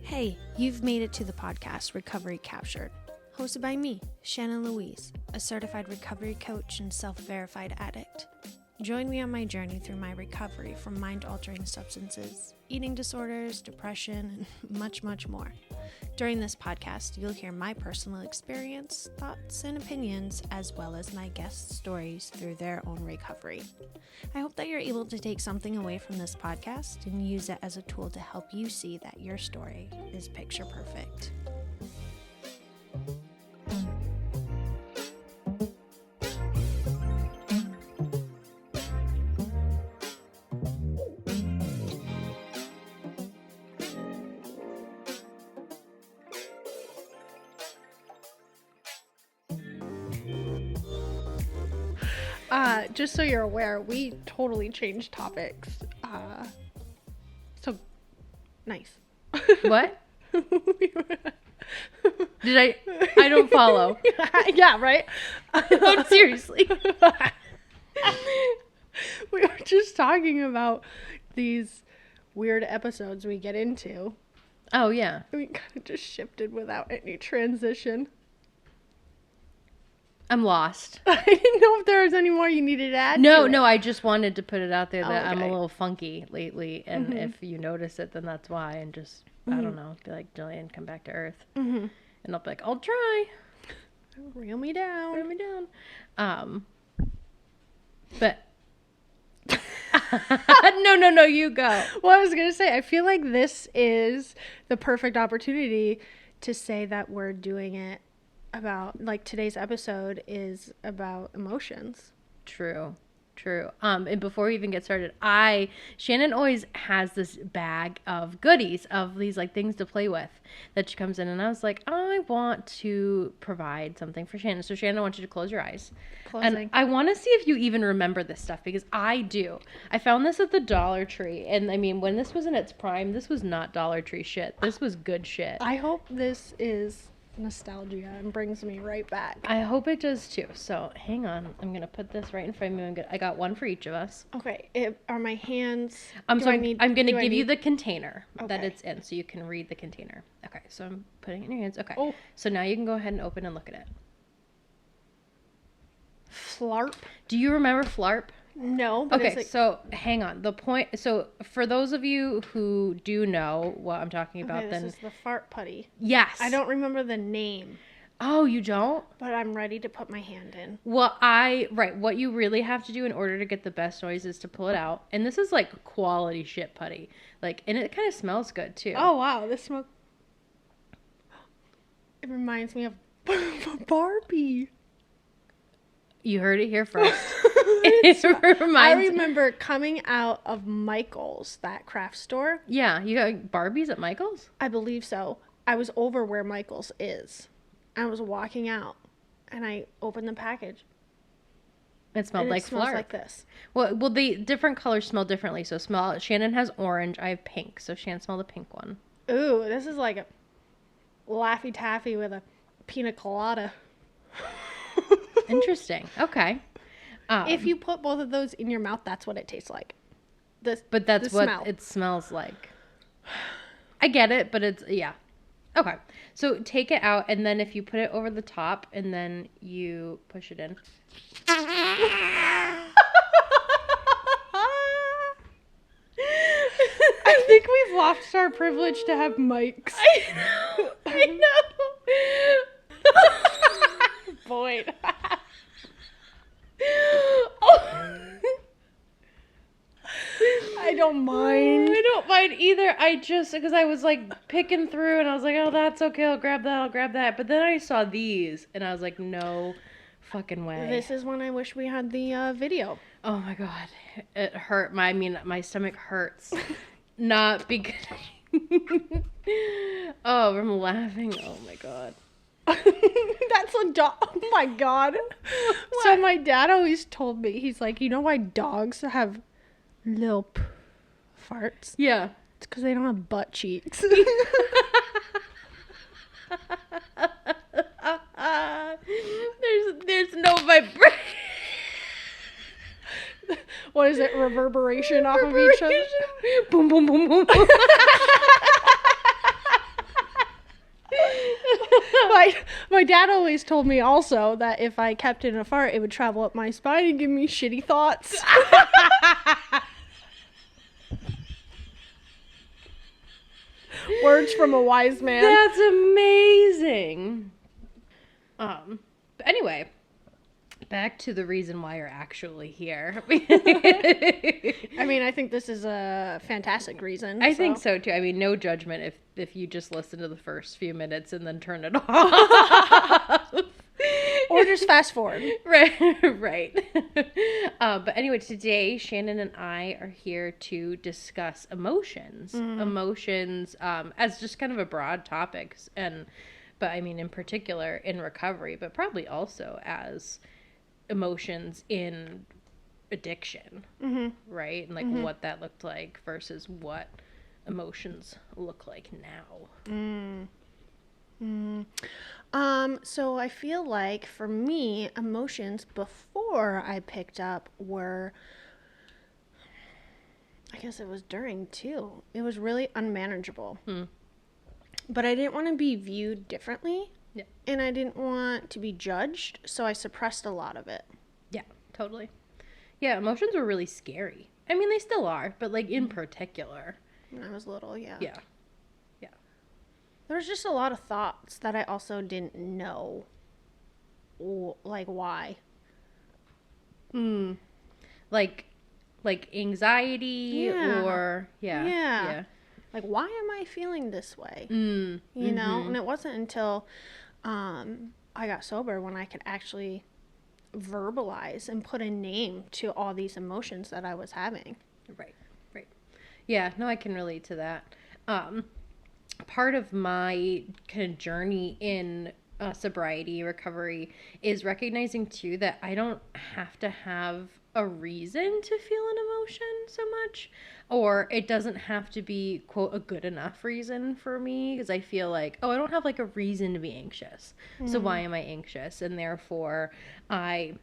Hey, you've made it to the podcast Recovery Captured, hosted by me, Shannon Louise, a certified recovery coach and self-verified addict. Join me on my journey through my recovery from mind-altering substances, eating disorders, depression, and much, much more. During this podcast, you'll hear my personal experience, thoughts, and opinions, as well as my guests' stories through their own recovery. I hope that you're able to take something away from this podcast and use it as a tool to help you see that your story is picture perfect. Just so you're aware, we totally changed topics. So nice. What? Did I don't follow. Yeah, right? No, seriously. We were just talking about these weird episodes we get into. Oh, yeah. We kind of just shifted without any transition. I'm lost. I didn't know if there was any more you needed to add. No, to it. I just wanted to put it out there that I'm a Okay. little funky lately, and if you notice it, then that's why, and just, I don't know, be like, Jillian, come back to earth. And I'll be like, I'll try. Reel me down. Put me down. But no, you go. Well, I was going to say, I feel like this is the perfect opportunity to say that we're doing it about, like, today's episode is about emotions. True. And before we even get started, Shannon always has this bag of goodies, of these like things to play with that she comes in, and I was like, I want to provide something for Shannon. So Shannon, I want you to close your eyes. Closing. And I want to see if you even remember this stuff, because I do. I found this at the Dollar Tree, and I mean, when this was in its prime, this was not Dollar Tree shit. This was good shit. I hope this is nostalgia and brings me right back. I hope it does too. So hang on, I'm gonna put this right in front of me. I got one for each of us. Okay, are my hands? I'm gonna give you the container that Okay. it's in, so you can read the container. Okay, so I'm putting it in your hands. Okay. Oh. So now you can go ahead and open and look at it. Flarp? Do you remember Flarp? No. But Okay, it's like, so hang on. So for those of you who do know what I'm talking about, okay, then this is the fart putty. yes. I don't remember the name, Oh, you don't? but I'm ready to put my hand in. Well, what you really have to do in order to get the best noise is to pull it out. And this is like quality shit putty. Like, and it kind of smells good too. Oh wow, this smoke. It reminds me of Barbie. You heard it here first. I Reminds me. remember coming out of Michael's, that craft store. Yeah, you got Barbies at Michael's? I believe so. I was over where Michael's is. I was walking out, and I opened the package. It smelled and like it smells Flarp. like this. Well, the different colors smell differently. So Shannon has orange. I have pink. So Shannon, smell the pink one. Ooh, this is like a Laffy Taffy with a pina colada. Interesting. Okay. If you put both of those in your mouth, that's what it tastes like. But that's what smell. it smells like. I get it, but it's, yeah. Okay. So take it out, and then if you put it over the top, and then you push it in. I think we've lost our privilege to have mics. I know. Boyd. I don't mind. I don't mind either. I just, because I was like picking through and I was like, oh, that's okay. I'll grab that. But then I saw these and I was like, no fucking way. This is when I wish we had the video. Oh my God. It hurt. My stomach hurts. Not because. Oh, I'm laughing. Oh my God. That's a dog. Oh my God. So my dad always told me, he's like, you know why dogs have little farts? Yeah. It's because they don't have butt cheeks. There's no vibration. What is it? Reverberation off of each other? Boom, boom, boom, boom. My dad always told me also that if I kept in a fart, it would travel up my spine and give me shitty thoughts. Words from a wise man. That's amazing. But anyway, back to the reason why you're actually here. I mean, I think this is a fantastic reason. I think so too. I mean, no judgment if you just listen to the first few minutes and then turn it off. Or just fast forward. Right. But anyway, today Shannon and I are here to discuss emotions. Emotions as just kind of a broad topic, but I mean in particular in recovery, but probably also as emotions in addiction, right? And like what that looked like versus what emotions look like now. So I feel like for me, emotions before I picked up were, I guess it was during too. It was really unmanageable. But I didn't want to be viewed differently. Yeah. And I didn't want to be judged, so I suppressed a lot of it. Yeah, totally. Yeah, emotions were really scary. I mean, they still are, but like in particular. When I was little, yeah. Yeah. There was just a lot of thoughts that I also didn't know, like why. Like anxiety or Yeah. Like, why am I feeling this way? You know? And it wasn't until I got sober when I could actually verbalize and put a name to all these emotions that I was having. Right. Yeah, no, I can relate to that. Part of my kind of journey in sobriety, recovery, is recognizing too that I don't have to have a reason to feel an emotion so much, or it doesn't have to be, quote, a good enough reason for me, because I feel like, I don't have like a reason to be anxious. So why am I anxious? And therefore I'm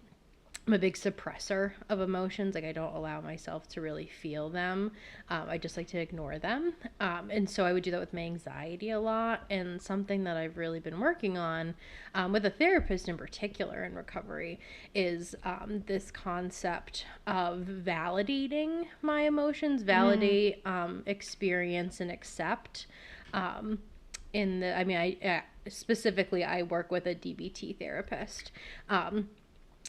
a big suppressor of emotions. Like, I don't allow myself to really feel them. I just like to ignore them. And so I would do that with my anxiety a lot. And something that I've really been working on with a therapist in particular in recovery is this concept of validating my emotions, validate, experience, and accept. Specifically, I work with a DBT therapist.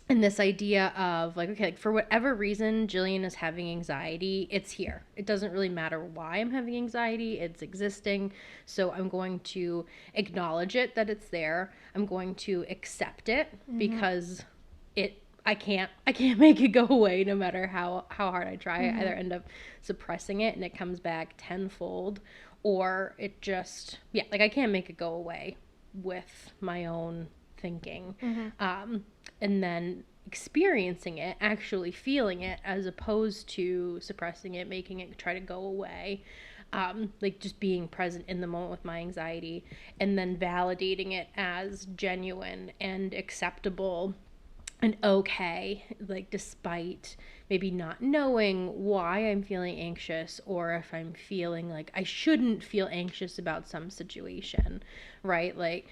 And this idea of like, okay, like for whatever reason Jillian is having anxiety, it's here. It doesn't really matter why I'm having anxiety, it's existing. So I'm going to acknowledge it, that it's there. I'm going to accept it because I can't make it go away no matter how hard I try. I either end up suppressing it and it comes back tenfold, or it just, I can't make it go away with my own thinking. And then experiencing it, actually feeling it, as opposed to suppressing it, making it try to go away. Like just being present in the moment with my anxiety, and then validating it as genuine and acceptable and okay, like despite maybe not knowing why I'm feeling anxious, or if I'm feeling like I shouldn't feel anxious about some situation, right? Like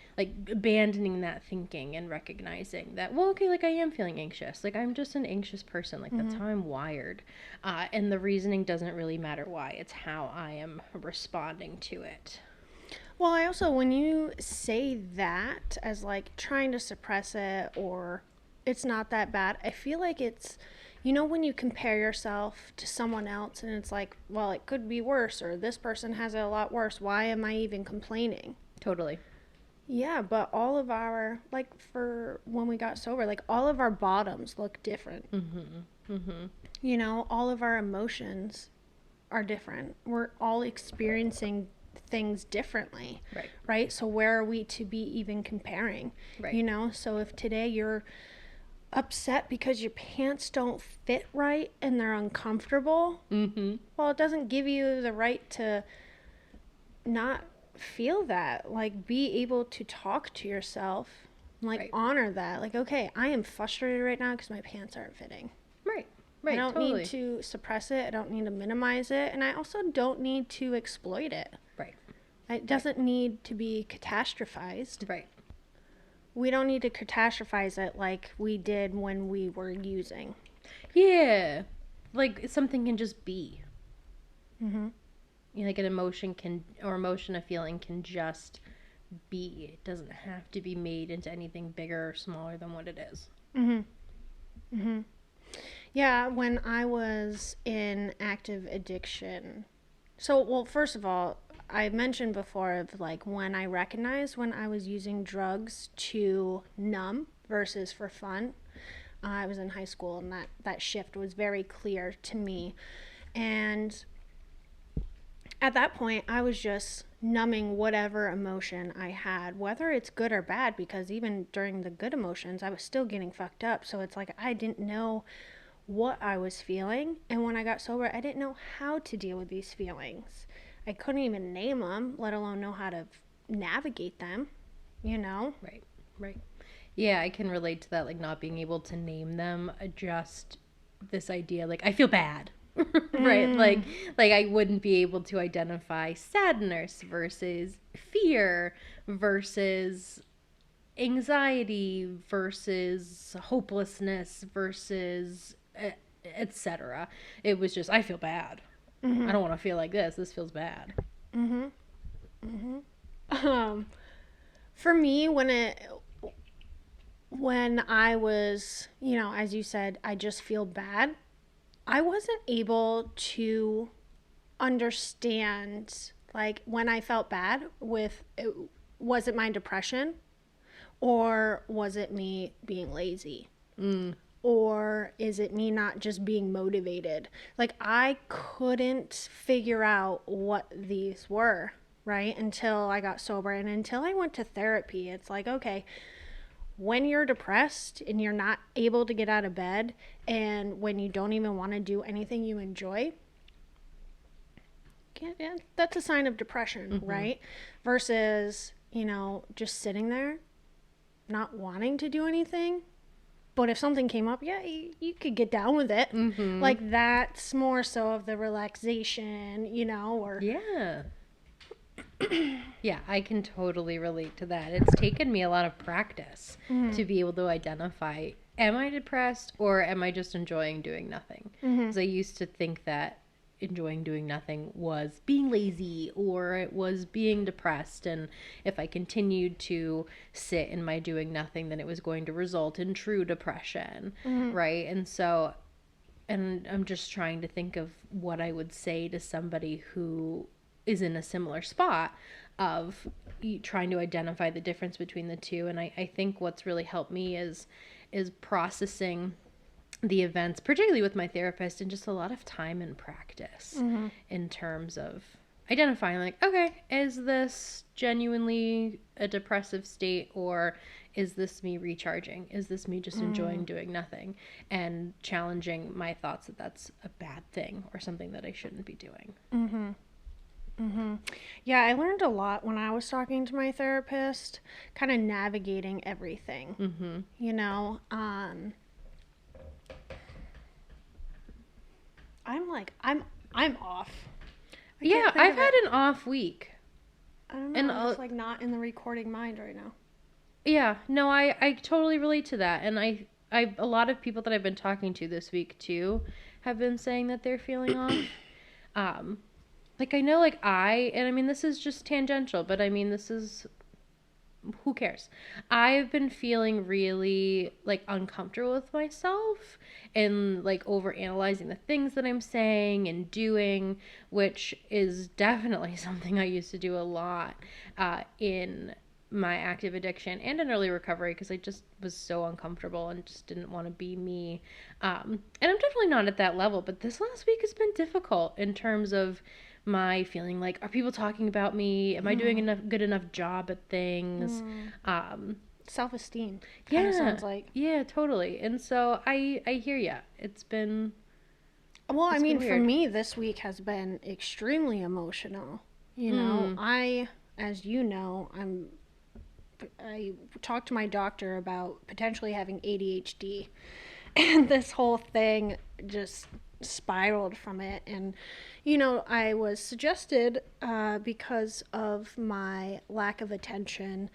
abandoning that thinking and recognizing that, well, okay, like I am feeling anxious. Like I'm just an anxious person. Like that's how I'm wired. And the reasoning doesn't really matter why. It's how I am responding to it. Well, I also, when you say that as like trying to suppress it, or it's not that bad, I feel like it's, you know, when you compare yourself to someone else and it's like, well, it could be worse, or this person has it a lot worse. Why am I even complaining? Totally. Yeah, but all of our, like for when we got sober, like all of our bottoms look different. You know, all of our emotions are different. We're all experiencing things differently. Right? So where are we to be even comparing? You know, so if today you're upset because your pants don't fit right and they're uncomfortable. Mm-hmm. Well, it doesn't give you the right to not feel that. Like, be able to talk to yourself, like, Right. honor that. Like, okay, I am frustrated right now because my pants aren't fitting. Right. Right. I don't totally. need to suppress it. I don't need to minimize it. And I also don't need to exploit it. Right. It doesn't need to be catastrophized. Right. We don't need to catastrophize it like we did when we were using. Yeah. Like, something can just be. Mm-hmm. You know, like an emotion a feeling can just be. It doesn't have to be made into anything bigger or smaller than what it is. Mm-hmm. Mm-hmm. Yeah, when I was in active addiction. So, well, first of all, I mentioned before of like when I recognized when I was using drugs to numb versus for fun. I was in high school and that shift was very clear to me. And at that point, I was just numbing whatever emotion I had, whether it's good or bad, because even during the good emotions, I was still getting fucked up. So it's like I didn't know what I was feeling. And when I got sober, I didn't know how to deal with these feelings. I couldn't even name them, let alone know how to navigate them, you know? Right. Right. Yeah, I can relate to that, like not being able to name them, just this idea, like I feel bad. Right. Like I wouldn't be able to identify sadness versus fear versus anxiety versus hopelessness versus etc. It was just I feel bad. I don't want to feel like this. This feels bad. Mm-hmm. Mm-hmm. For me, when I was, you know, as you said, I just feel bad, I wasn't able to understand, like, when I felt bad was it my depression or was it me being lazy? Or is it me not just being motivated? Like, I couldn't figure out what these were, right? Until I got sober and until I went to therapy. It's like, okay, when you're depressed and you're not able to get out of bed and when you don't even want to do anything you enjoy, that's a sign of depression, right? Versus, you know, just sitting there, not wanting to do anything. But if something came up, yeah, you could get down with it. Like, that's more so of the relaxation, you know, or... Yeah. Yeah, I can totally relate to that. It's taken me a lot of practice to be able to identify, am I depressed or am I just enjoying doing nothing? Because I used to think that enjoying doing nothing was being lazy or it was being depressed, and if I continued to sit in my doing nothing, then it was going to result in true depression, right? And so, and I'm just trying to think of what I would say to somebody who is in a similar spot of trying to identify the difference between the two. And I think what's really helped me is processing the events, particularly with my therapist, and just a lot of time and practice in terms of identifying, like, okay, is this genuinely a depressive state, or is this me recharging? Is this me just enjoying doing nothing? And challenging my thoughts that that's a bad thing or something that I shouldn't be doing. Yeah, I learned a lot when I was talking to my therapist, kind of navigating everything. You know, I'm off. Yeah, I've had an off week. I don't know. And I'm just like not in the recording mind right now. Yeah, no, I totally relate to that. And I a lot of people that I've been talking to this week too have been saying that they're feeling off. Like, I know, like, and I mean, this is just tangential, but I mean, this is, who cares? I've been feeling really, like, uncomfortable with myself and, like, overanalyzing the things that I'm saying and doing, which is definitely something I used to do a lot in my active addiction and in early recovery, because I just was so uncomfortable and just didn't want to be me. And I'm definitely not at that level, but this last week has been difficult in terms of my feeling like, are people talking about me? Am I doing good enough job at things? self-esteem. Yeah. Kind of sounds like. Yeah, totally. And so I hear ya. It's been Well, I It's been mean, for weird. me, this week has been extremely emotional. You know, as you know, I talked to my doctor about potentially having ADHD, and this whole thing just spiraled from it. And you know, I was suggested because of my lack of attention,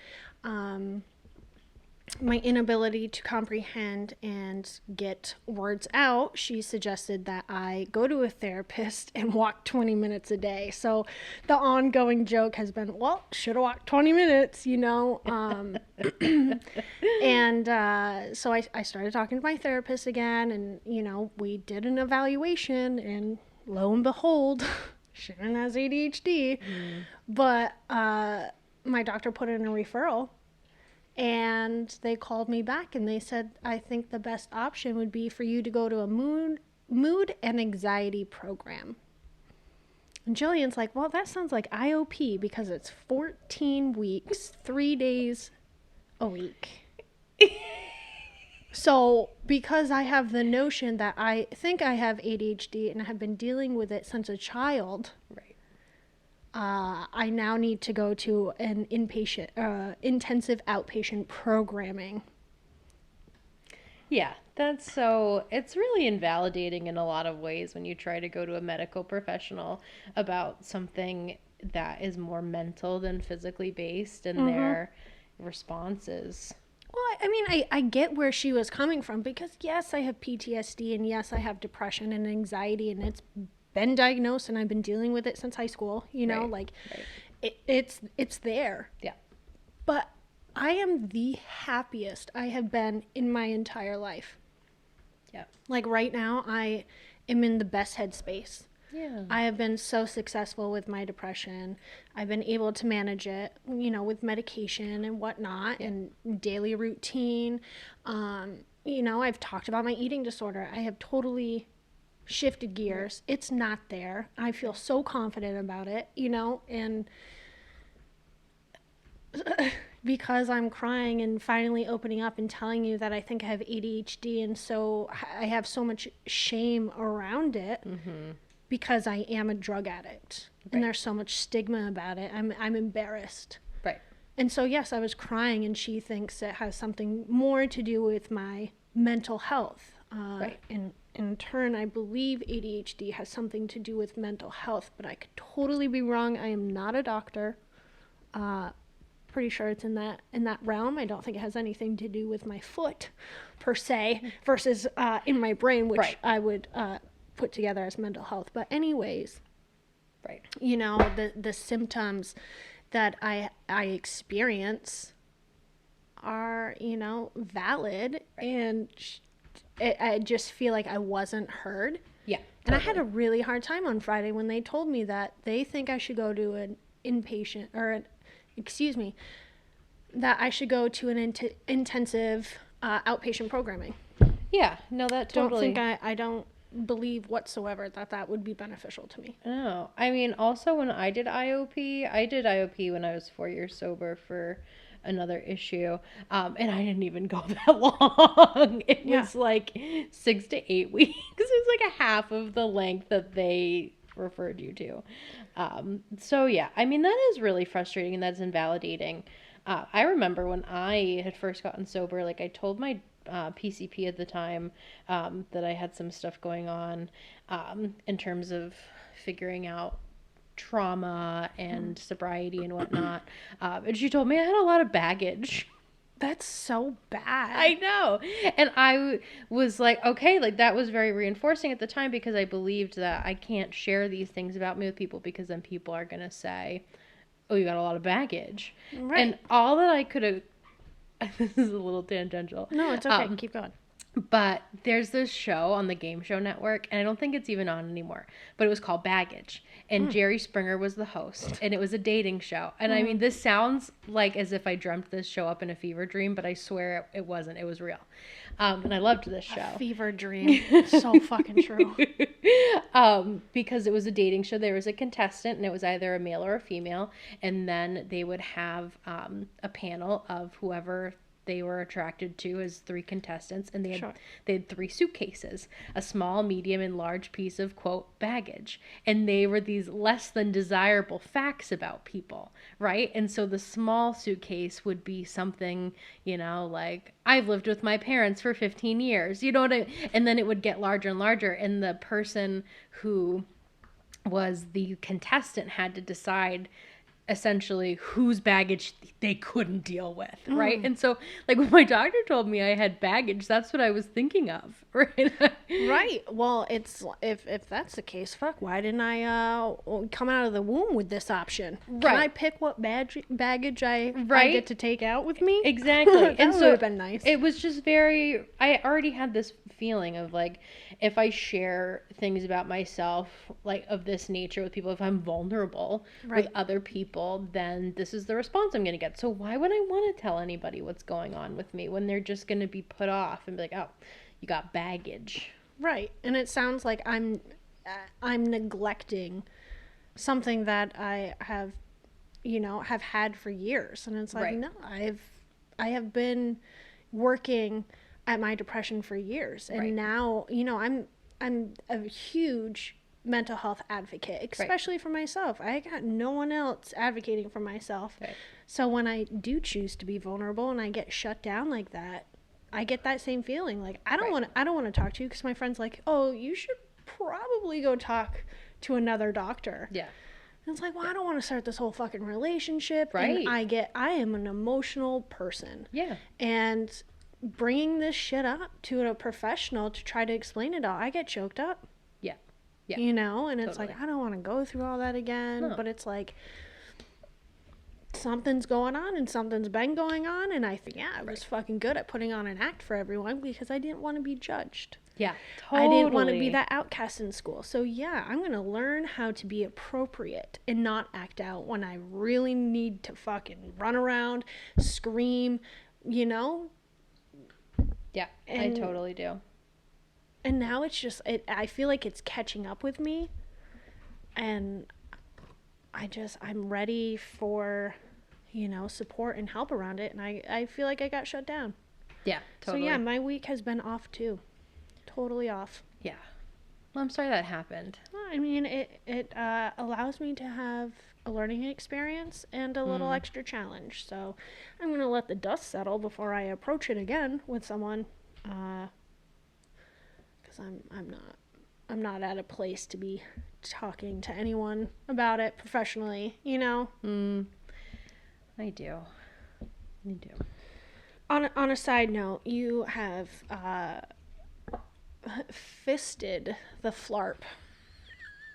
my inability to comprehend and get words out, she suggested that I go to a therapist and walk 20 minutes a day. So the ongoing joke has been, well, should have walked 20 minutes, you know? And so I started talking to my therapist again, and, you know, we did an evaluation, and lo and behold, Shannon has ADHD. But my doctor put in a referral. And they called me back and they said, I think the best option would be for you to go to a mood and anxiety program. And Jillian's like, well, that sounds like IOP because it's 14 weeks, 3 days a week. So because I have the notion that I think I have ADHD and have been dealing with it since a child, right. I now need to go to an intensive outpatient programming. Yeah, it's really invalidating in a lot of ways when you try to go to a medical professional about something that is more mental than physically based, and their responses. Well, I mean, I get where she was coming from because, yes, I have PTSD and yes, I have depression and anxiety, and it's been diagnosed and I've been dealing with it since high school, you know, Right. It's there. Yeah. But I am the happiest I have been in my entire life. Yeah. Like right now, I am in the best headspace. Yeah. I have been so successful with my depression. I've been able to manage it, you know, with medication and whatnot, and daily routine. You know, I've talked about my eating disorder. I have totally shifted gears. It's not there. I feel so confident about it, you know, and because I'm crying and finally opening up and telling you that I think I have ADHD, and so I have so much shame around it because I am a drug addict, and there's so much stigma about it. I'm embarrassed. Right. And so yes, I was crying, and she thinks it has something more to do with my mental health. And in turn, I believe ADHD has something to do with mental health, but I could totally be wrong. I am not a doctor. Pretty sure it's in that realm. I don't think it has anything to do with my foot per se versus in my brain, which I would put together as mental health. But anyways, you know, the symptoms that I experience are, you know, valid, and I just feel like I wasn't heard. Yeah. Totally. And I had a really hard time on Friday when they told me that they think I should go to an inpatient, or that I should go to an intensive outpatient programming. Yeah. No, that totally. I don't believe whatsoever that would be beneficial to me. No. I mean, also when I did IOP when I was 4 years sober for another issue, and I didn't even go that long. It was like 6 to 8 weeks. It was like a half of the length that they referred you to. So yeah, I mean, that is really frustrating, and that's invalidating. I remember when I had first gotten sober, like I told my PCP at the time that I had some stuff going on in terms of figuring out trauma and sobriety and whatnot. And she told me I had a lot of baggage. That's so bad. I know. And I was like, okay, like that was very reinforcing at the time, because I believed that I can't share these things about me with people because then people are going to say, oh, you got a lot of baggage. Right. And all that I could have, this is a little tangential. No, it's okay. Keep going. But there's this show on the Game Show Network, and I don't think it's even on anymore, but it was called Baggage. And Jerry Springer was the host, and it was a dating show. And I mean, this sounds like as if I dreamt this show up in a fever dream, but I swear it wasn't. It was real. And I loved this show. A fever dream. So fucking true. Because it was a dating show. There was a contestant, and it was either a male or a female. And then they would have a panel of whoever they were attracted to as 3 contestants, and Sure. they had 3 suitcases, a small, medium, and large piece of, quote, baggage. And they were these less than desirable facts about people, right? And so the small suitcase would be something, you know, like, I've lived with my parents for 15 years, you know what I mean? And then it would get larger and larger, and the person who was the contestant had to decide essentially whose baggage they couldn't deal with, right? And so, like, when my doctor told me I had baggage, that's what I was thinking of, right? Right. Well, it's if that's the case, fuck. Why didn't I come out of the womb with this option? Can Right. I pick what baggage I Right. get to take out with me? Exactly. That And would so have been nice. it was just very, I already had this feeling of like, if I share things about myself, like of this nature with people, if I'm vulnerable Right. with other people, then this is the response I'm going to get. So why would I want to tell anybody what's going on with me when they're just going to be put off and be like, oh, you got baggage. Right. And it sounds like I'm neglecting something that I have, have had for years. And it's like, Right. no, I have been working at my depression for years. And Right. now, I'm a huge mental health advocate, especially for myself. I got no one else advocating for myself. Right. So when I do choose to be vulnerable and I get shut down like that, I get that same feeling. Like, I don't want to talk to you because my friend's like, oh, you should probably go talk to another doctor. Yeah. And it's like, well, I don't want to start this whole fucking relationship. Right. And I am an emotional person. Yeah. And bringing this shit up to a professional to try to explain it all, I get choked up. Yeah. Yeah. And it's Totally. like, I don't want to go through all that again. No. But it's like, something's going on and something's been going on. And I think, yeah, I was fucking good at putting on an act for everyone because I didn't want to be judged. Yeah. Totally. I didn't want to be that outcast in school. So yeah, I'm going to learn how to be appropriate and not act out when I really need to fucking run around, scream, Yeah. I And- totally do. And now it's just, I feel like it's catching up with me. And I'm ready for, support and help around it. And I feel like I got shut down. Yeah. Totally. So yeah, my week has been off too. Totally off. Yeah. Well, I'm sorry that happened. I mean, it allows me to have a learning experience and a little extra challenge. So I'm going to let the dust settle before I approach it again with someone. Because I'm not at a place to be talking to anyone about it professionally, I do. I do. On a side note, you have fisted the Flarp.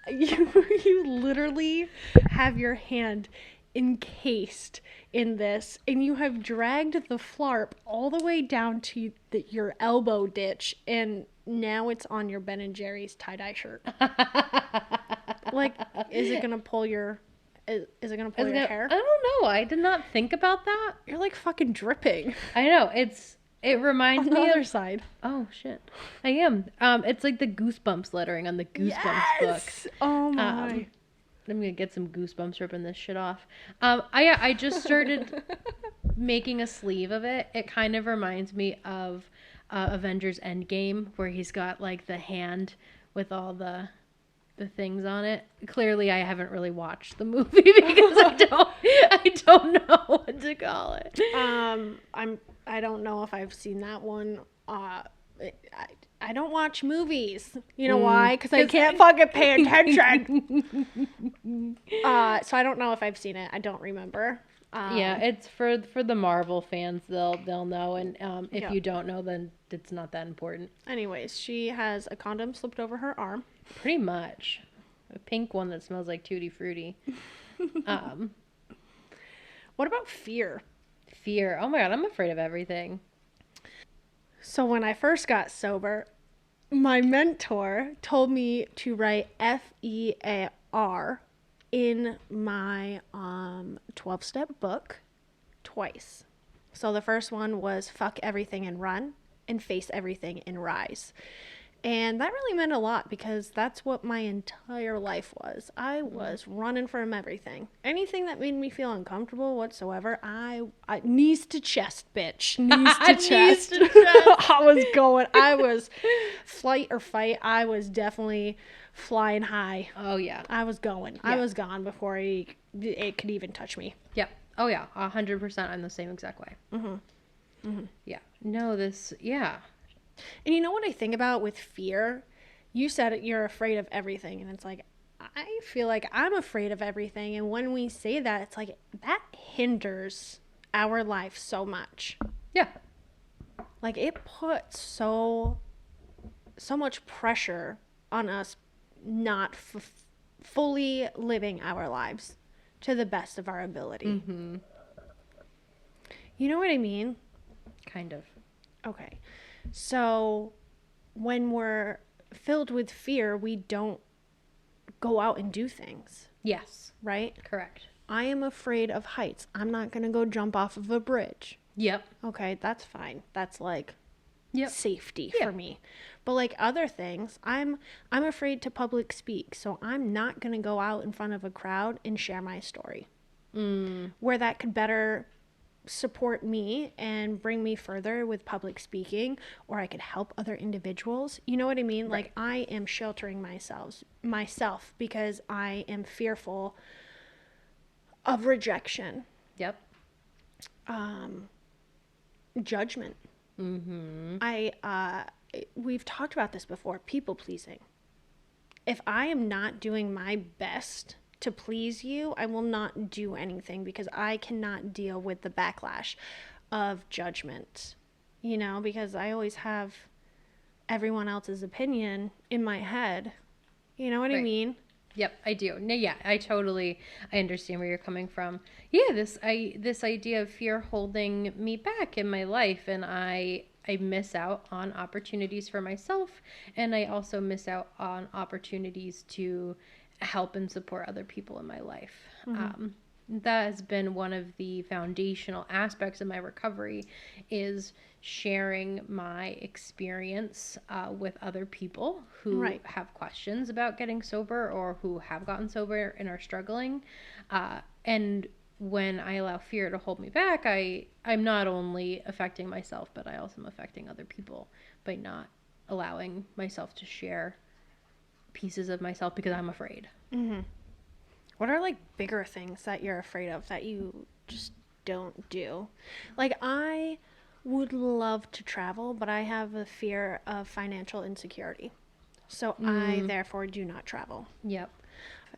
You literally have your hand encased in this, and you have dragged the Flarp all the way down to your elbow ditch, and now it's on your Ben and Jerry's tie-dye shirt. Like, is it gonna pull your hair? I don't know. I did not think about that. You're like fucking dripping I know. It reminds on the me other of. side. Oh shit. I am. It's like the Goosebumps lettering on the Goosebumps books. Oh my. I'm gonna get some goosebumps ripping this shit off. I just started making a sleeve of it. It kind of reminds me of Avengers Endgame, where he's got like the hand with all the things on it. Clearly, I haven't really watched the movie because I don't know what to call it. I don't know if I've seen that one. I don't watch movies. You know why? Because I can't fucking pay attention. So I don't know if I've seen it. I don't remember. Yeah, it's for the Marvel fans. They'll know, and if Yeah. you don't know, then it's not that important. Anyways, she has a condom slipped over her arm. Pretty much, a pink one that smells like Tutti Frutti. What about fear? Fear. Oh my god, I'm afraid of everything. So when I first got sober, my mentor told me to write FEAR in my 12-step book twice. So the first one was fuck everything and run, and face everything and rise. And that really meant a lot because that's what my entire life was. I was running from everything. Anything that made me feel uncomfortable whatsoever, I knees to chest, bitch. Knees to Knees chest. to chest. I was flight or fight. I was definitely flying high. Oh, yeah. I was going. I Yeah. was gone before it could even touch me. Yep. Oh, yeah. 100%. I'm the same exact way. Yeah. No, yeah. And you know what I think about with fear? You said it, you're afraid of everything. And it's like, I feel like I'm afraid of everything. And when we say that, it's like that hinders our life so much. Yeah. Like it puts so much pressure on us not fully living our lives to the best of our ability. Mm-hmm. You know what I mean? Kind of. Okay. So when we're filled with fear, we don't go out and do things, Yes. right? Correct. I am afraid of heights. I'm not going to go jump off of a bridge. Yep. Okay, that's fine. That's like Yep. safety Yeah. for me. But like other things, I'm afraid to public speak. So I'm not going to go out in front of a crowd and share my story. Where that could better support me and bring me further with public speaking, or I could help other individuals. You know what I mean? Right. Like I am sheltering myself because I am fearful of rejection, Yep. judgment. Mm-hmm. We've talked about this before, people pleasing. If I am not doing my best to please you, I will not do anything because I cannot deal with the backlash of judgment, you know, because I always have everyone else's opinion in my head. You know what I Right. mean? Yep, I do. No, yeah, I understand where you're coming from. Yeah, this idea of fear holding me back in my life, and I miss out on opportunities for myself, and I also miss out on opportunities to help and support other people in my life. That has been one of the foundational aspects of my recovery, is sharing my experience with other people who Right. have questions about getting sober or who have gotten sober and are struggling. And when I allow fear to hold me back, I'm not only affecting myself, but I also am affecting other people by not allowing myself to share pieces of myself because I'm afraid. What are like bigger things that you're afraid of that you just don't do? Like I would love to travel, but I have a fear of financial insecurity. So I therefore do not travel. Yep.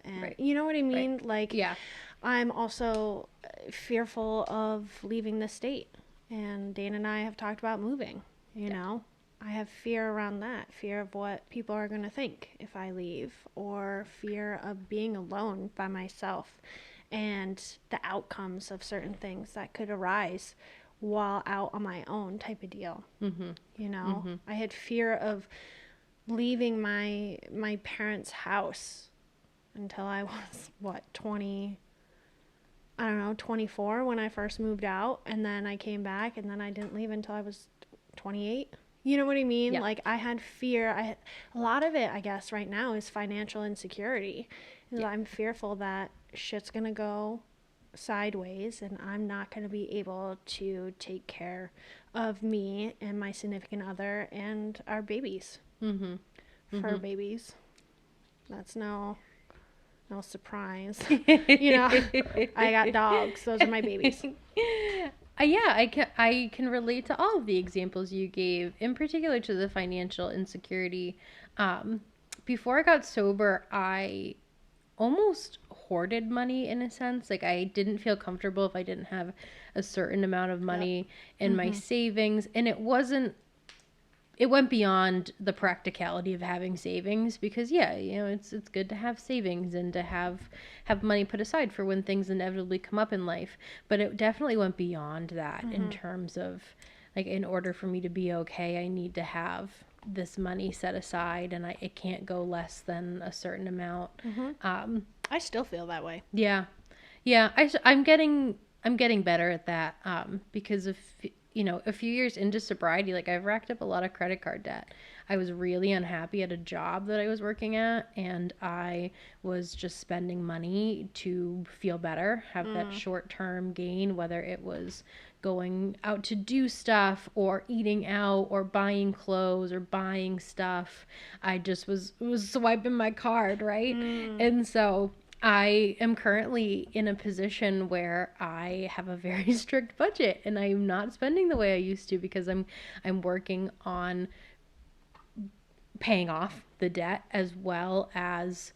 And Right. you know what I mean? Right. Like Yeah. I'm also fearful of leaving the state. And Dane and I have talked about moving, you know? I have fear around that, fear of what people are going to think if I leave, or fear of being alone by myself and the outcomes of certain things that could arise while out on my own type of deal. You know, I had fear of leaving my parents' house until I was 24 when I first moved out, and then I came back, and then I didn't leave until I was 28. You know what I mean? Yeah. Like I had fear. A lot of it, I guess, right now is financial insecurity. Yeah. I'm fearful that shit's gonna go sideways, and I'm not gonna be able to take care of me and my significant other and our babies. Fur babies. That's no surprise. You know, I got dogs. Those are my babies. Yeah, I can relate to all of the examples you gave, in particular to the financial insecurity. Before I got sober, I almost hoarded money in a sense. Like I didn't feel comfortable if I didn't have a certain amount of money in my savings, and it went beyond the practicality of having savings, because it's good to have savings and to have money put aside for when things inevitably come up in life. But it definitely went beyond that in terms of, like, in order for me to be okay, I need to have this money set aside, and it can't go less than a certain amount. I still feel that way. Yeah. I'm getting better at that, because of a few years into sobriety, like I've racked up a lot of credit card debt. I was really unhappy at a job that I was working at, and I was just spending money to feel better, have that short-term gain, whether it was going out to do stuff or eating out or buying clothes or buying stuff. I just was swiping my card, right? And so I am currently in a position where I have a very strict budget, and I'm not spending the way I used to because I'm working on paying off the debt, as well as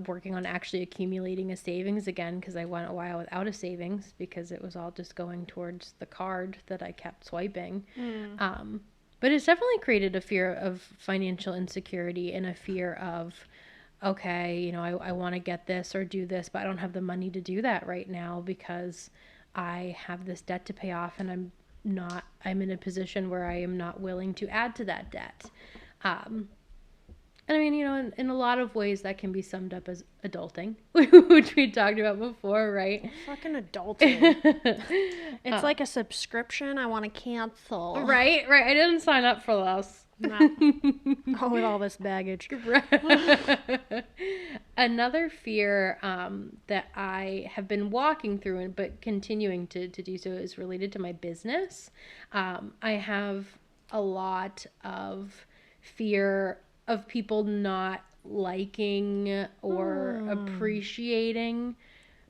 working on actually accumulating a savings again, because I went a while without a savings because it was all just going towards the card that I kept swiping. But it's definitely created a fear of financial insecurity and a fear of, okay, you know, I want to get this or do this, but I don't have the money to do that right now because I have this debt to pay off, and I'm in a position where I am not willing to add to that debt. And I mean, you know, in a lot of ways that can be summed up as adulting, which we talked about before, right? Fucking adulting. It's like a subscription I want to cancel. Right. I didn't sign up for this. Oh, with all this baggage. Another fear that I have been walking through, but continuing to do so, is related to my business. I have a lot of fear of people not liking or appreciating.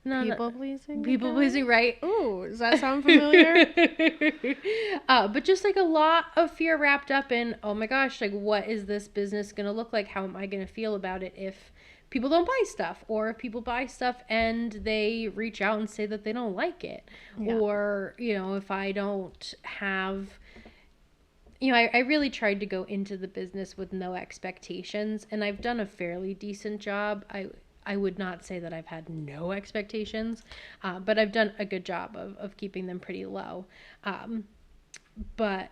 People pleasing, right? Ooh, does that sound familiar? But just like a lot of fear wrapped up in, oh my gosh, like, what is this business gonna look like? How am I gonna feel about it if people don't buy stuff, or if people buy stuff and they reach out and say that they don't like it, or, you know, if I don't have, you know, I really tried to go into the business with no expectations, and I've done a fairly decent job. I would not say that I've had no expectations, but I've done a good job of keeping them pretty low. But,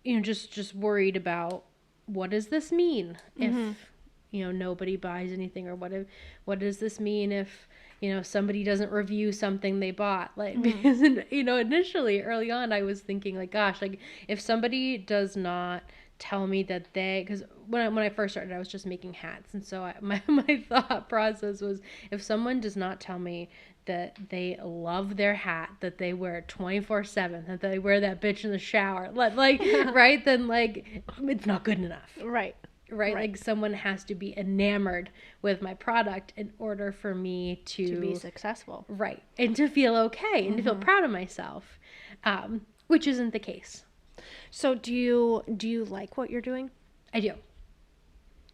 you know, just worried about, what does this mean if, you know, nobody buys anything, or what does this mean if, you know, somebody doesn't review something they bought? Like, because, you know, initially early on, I was thinking, like, gosh, like, if somebody does not tell me that because when I first started, I was just making hats, and so my thought process was, if someone does not tell me that they love their hat, that they wear 24/7, that they wear that bitch in the shower, like right, then, like, it's not good enough. Right. Like, someone has to be enamored with my product in order for me to be successful. Right. And to feel okay and to feel proud of myself, which isn't the case. So do you like what you're doing? I do.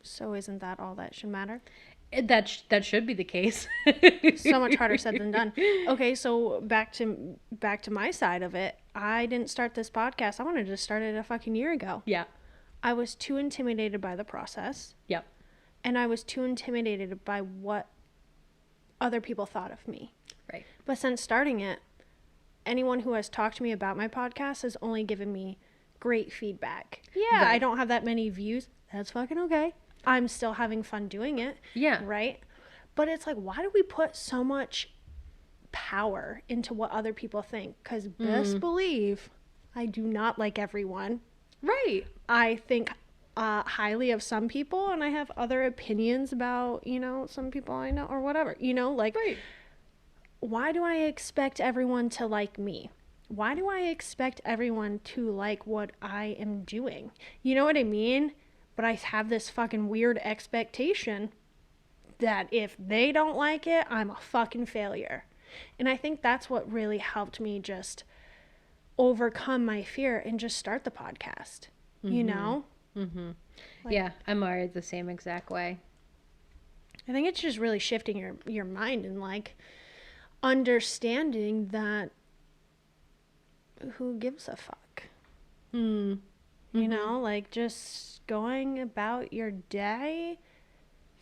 So isn't that all that should matter? That should be the case. So much harder said than done. Okay, so back to my side of it. I didn't start this podcast. I wanted to start it a fucking year ago. Yeah. I was too intimidated by the process. Yep. And I was too intimidated by what other people thought of me. Right. But since starting it, anyone who has talked to me about my podcast has only given me great feedback. Yeah, right. I don't have that many views. That's fucking okay. I'm still having fun doing it. Yeah. Right? But it's like, why do we put so much power into what other people think? Because best believe, I do not like everyone. Right. I think highly of some people, and I have other opinions about, you know, some people I know, or whatever. You know, like, right. Why do I expect everyone to like me? Why do I expect everyone to like what I am doing? You know what I mean? But I have this fucking weird expectation that if they don't like it, I'm a fucking failure. And I think that's what really helped me just overcome my fear and just start the podcast. You know? Like, yeah, I'm wired the same exact way. I think it's just really shifting your mind and, like, understanding that who gives a fuck? You know, like, just going about your day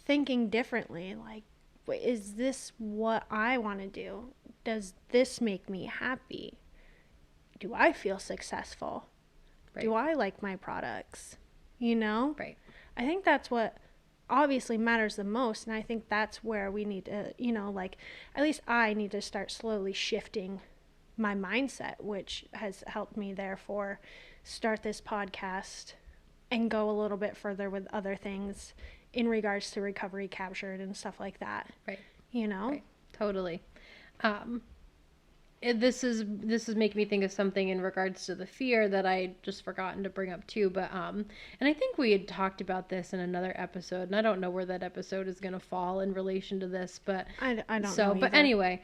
thinking differently. Like, is this what I want to do? Does this make me happy? Do I feel successful? Right. Do I like my products? You know? Right. I think that's what obviously matters the most. And I think that's where we need to, you know, like, at least I need to start slowly shifting my mindset, which has helped me therefore start this podcast and go a little bit further with other things in regards to recovery captured and stuff like that. Right. You know? Right. Totally. This is making me think of something in regards to the fear that I just forgotten to bring up too. But and I think we had talked about this in another episode, and I don't know where that episode is going to fall in relation to this, but I don't know. so, but either. anyway,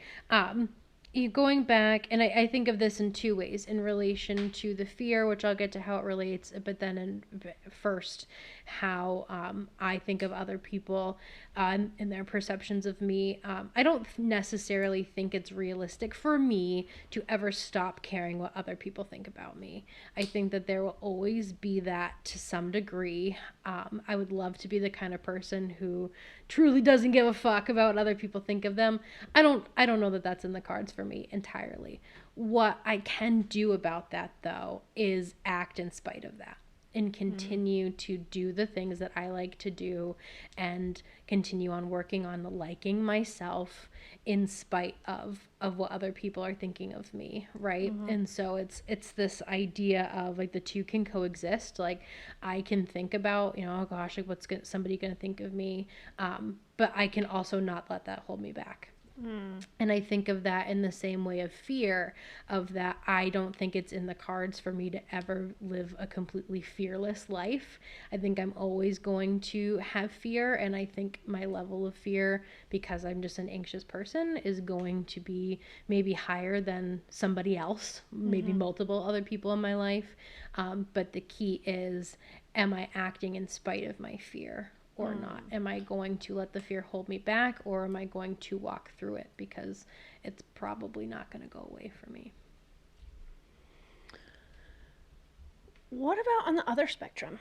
you going back, and I think of this in two ways in relation to the fear, which I'll get to how it relates, but then first, how I think of other people and their perceptions of me. I don't necessarily think it's realistic for me to ever stop caring what other people think about me. I think that there will always be that to some degree. I would love to be the kind of person who truly doesn't give a fuck about what other people think of them. I don't know that that's in the cards for me entirely. What I can do about that, though, is act in spite of that and continue to do the things that I like to do and continue on working on liking myself in spite of what other people are thinking of me, right? And so it's this idea of like the two can coexist. Like I can think about, oh gosh, like what's somebody gonna think of me, but I can also not let that hold me back. And I think of that in the same way of fear, of that I don't think it's in the cards for me to ever live a completely fearless life. I think I'm always going to have fear, and I think my level of fear, because I'm just an anxious person, is going to be maybe higher than somebody else, maybe multiple other people in my life. But the key is, am I acting in spite of my fear? Or not? Am I going to let the fear hold me back, or am I going to walk through it? Because it's probably not going to go away for me. What about on the other spectrum?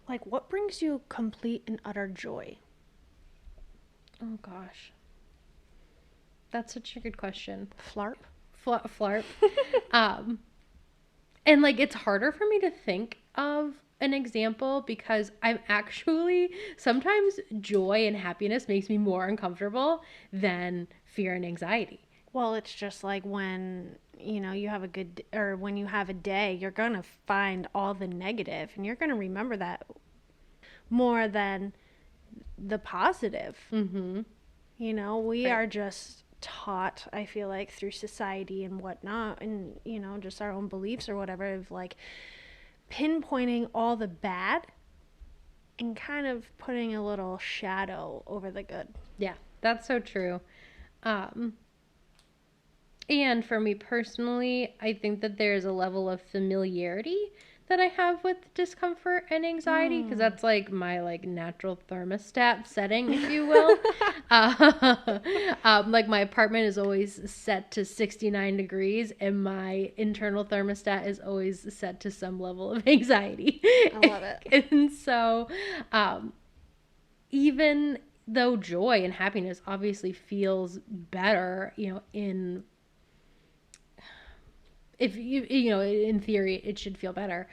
Like, what brings you complete and utter joy? Oh, gosh. That's such a good question. Flarp? Flarp. And, like, it's harder for me to think of an example because I'm actually, sometimes joy and happiness makes me more uncomfortable than fear and anxiety. Well, it's just like when, you have a good, or when you have a day, you're going to find all the negative and you're going to remember that more than the positive. Mm-hmm. We are just taught, I feel like, through society and whatnot, and, just our own beliefs or whatever, of like pinpointing all the bad and kind of putting a little shadow over the good. Yeah, that's so true. And for me personally, I think that there's a level of familiarity that I have with discomfort and anxiety, because that's like my like natural thermostat setting, if you will. Like my apartment is always set to 69 degrees and my internal thermostat is always set to some level of anxiety. I love it. And so even though joy and happiness obviously feels better, in in theory, it should feel better.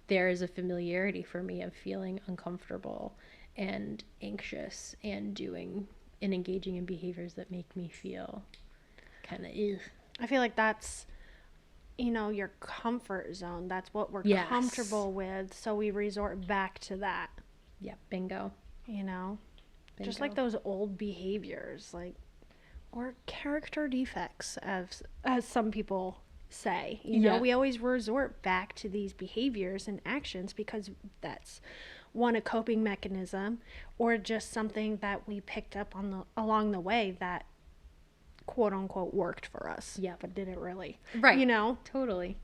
There is a familiarity for me of feeling uncomfortable and anxious and doing and engaging in behaviors that make me feel kind of I feel like that's, your comfort zone. That's what we're comfortable with. So we resort back to that. Yeah, bingo. Just like those old behaviors, like, or character defects, as some people say. We always resort back to these behaviors and actions because that's one, a coping mechanism, or just something that we picked up on along the way that quote unquote worked for us. Yeah, but did it really? Right. Totally.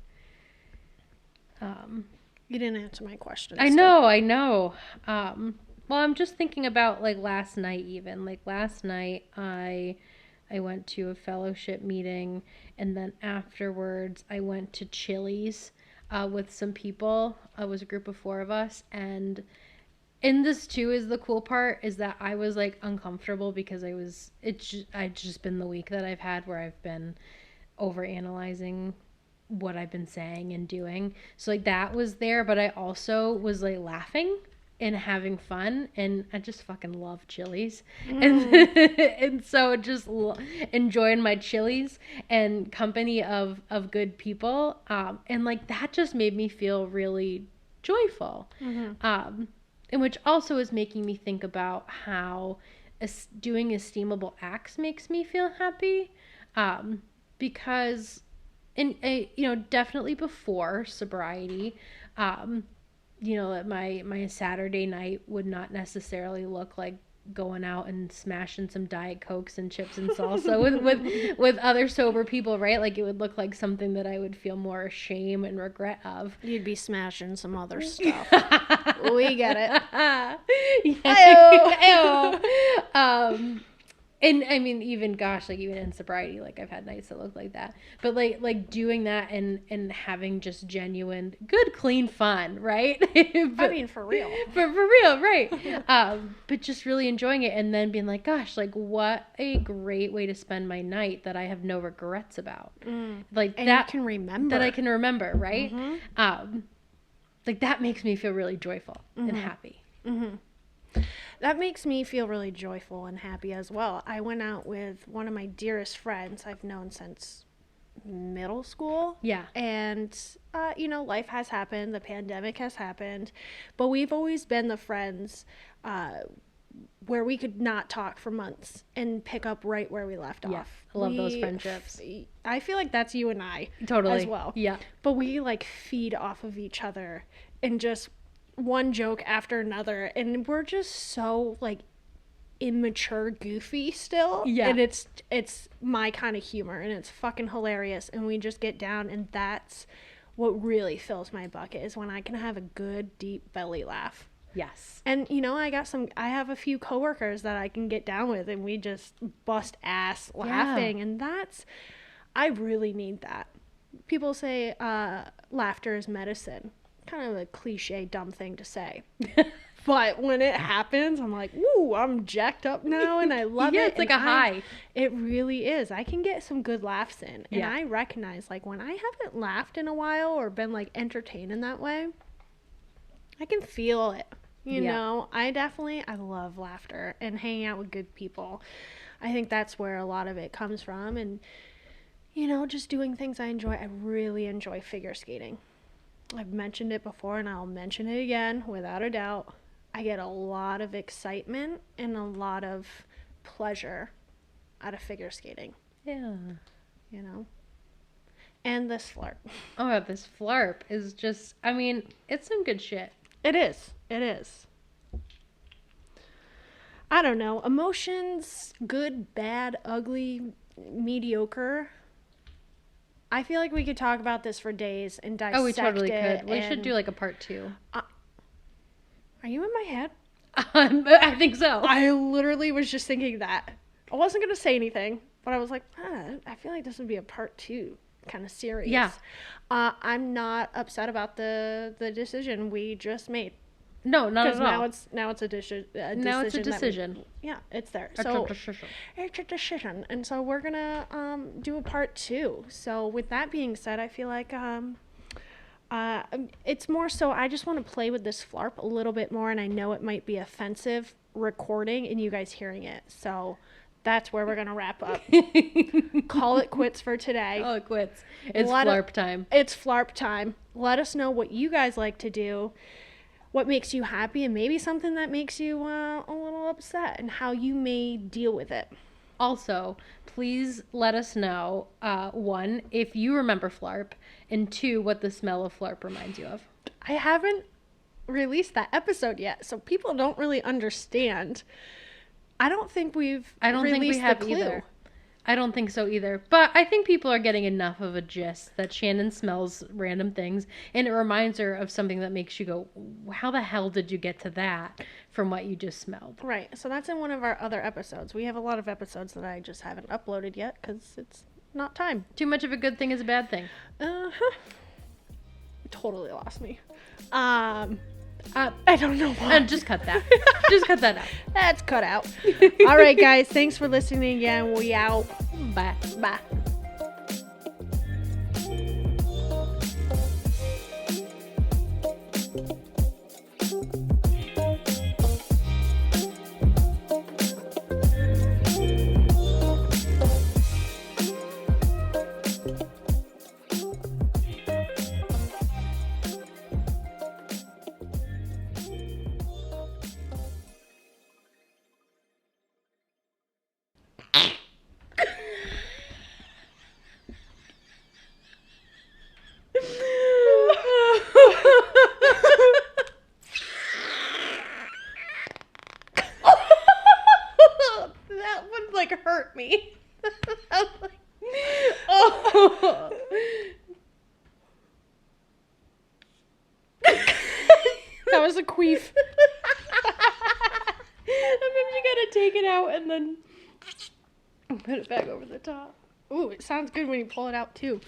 You didn't answer my question. I know. Well, I'm just thinking about like last night even. Like last night I went to a fellowship meeting, and then afterwards I went to Chili's with some people. It was a group of 4 of us, and in this too is the cool part, is that I was like uncomfortable because I'd just been the week that I've had where I've been overanalyzing what I've been saying and doing. So like that was there, but I also was like laughing and having fun, and I just fucking love Chili's. And so just enjoying my Chili's and company of good people, and like that just made me feel really joyful. And which also is making me think about how doing esteemable acts makes me feel happy, because definitely before sobriety, my Saturday night would not necessarily look like going out and smashing some Diet Cokes and chips and salsa with other sober people, right? Like it would look like something that I would feel more shame and regret of. You'd be smashing some other stuff. We get it. Ayo. And I mean, even in sobriety, like I've had nights that look like that, but like doing that and having just genuine, good, clean fun, right? I mean, for real. For real, right? But just really enjoying it, and then being like, gosh, like what a great way to spend my night that I have no regrets about. Like and that you can remember. That I can remember, right? Like that makes me feel really joyful and happy. That makes me feel really joyful and happy as well. I went out with one of my dearest friends I've known since middle school. Yeah. And, life has happened. The pandemic has happened. But we've always been the friends where we could not talk for months and pick up right where we left off. I love those friendships. I feel like that's you and I. Totally. As well. Yeah. But we, feed off of each other and just one joke after another, and we're just so immature, goofy still. Yeah. And it's my kind of humor, and it's fucking hilarious, and we just get down, and that's what really fills my bucket, is when I can have a good deep belly laugh. Yes. And I have a few coworkers that I can get down with, and we just bust ass laughing. And I really need that. People say laughter is medicine. Kind of a cliche, dumb thing to say. But when it happens, I'm like, ooh, I'm jacked up now, and I love it. It's like a high. It really is. I can get some good laughs in. And Yeah. I recognize, when I haven't laughed in a while or been, entertained in that way, I can feel it. You know? I love laughter and hanging out with good people. I think that's where a lot of it comes from. And, just doing things I enjoy. I really enjoy figure skating. I've mentioned it before, and I'll mention it again without a doubt. I get a lot of excitement and a lot of pleasure out of figure skating. Yeah. And this Flarp. Oh, this Flarp is just, it's some good shit. It is. I don't know. Emotions, good, bad, ugly, mediocre. I feel like we could talk about this for days and dissect it. Oh, we totally could. We should do a part 2. Are you in my head? I think so. I literally was just thinking that. I wasn't going to say anything, but I was like, I feel like this would be a part 2 kind of series. Yeah. I'm not upset about the decision we just made. No, not at all. Because now it's a decision. Now it's a decision. It's there. It's a decision. And so we're going to do a part 2. So with that being said, I feel like it's more so I just want to play with this Flarp a little bit more, and I know it might be offensive recording and you guys hearing it. So that's where we're going to wrap up. Call it quits for today. Call it quits. It's Flarp time. It's Flarp time. Let us know what you guys like to do, what makes you happy, and maybe something that makes you a little upset, and how you may deal with it. Also, please let us know, 1, if you remember Flarp, and 2, what the smell of Flarp reminds you of. I haven't released that episode yet, so people don't really understand. I don't think we have either. I don't think so either. But I think people are getting enough of a gist that Shannon smells random things, and it reminds her of something that makes you go, how the hell did you get to that from what you just smelled? Right. So that's in one of our other episodes. We have a lot of episodes that I just haven't uploaded yet because it's not time. Too much of a good thing is a bad thing. Totally lost me. I don't know why. Just cut that. Just cut that out. That's cut out. All right, guys. Thanks for listening again. We out. Bye. Bye. like hurt me. I was like, oh. That was a queef. Sometimes you gotta take it out and then put it back over the top. Ooh, it sounds good when you pull it out too.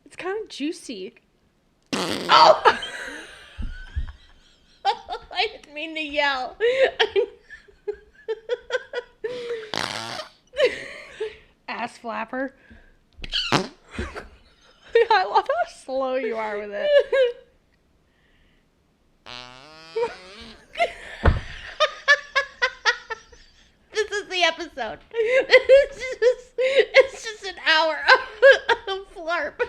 It's kind of juicy. Oh! I didn't mean to yell. Ass flapper. I love how slow you are with it. This is the episode. It's just an hour of Flarp.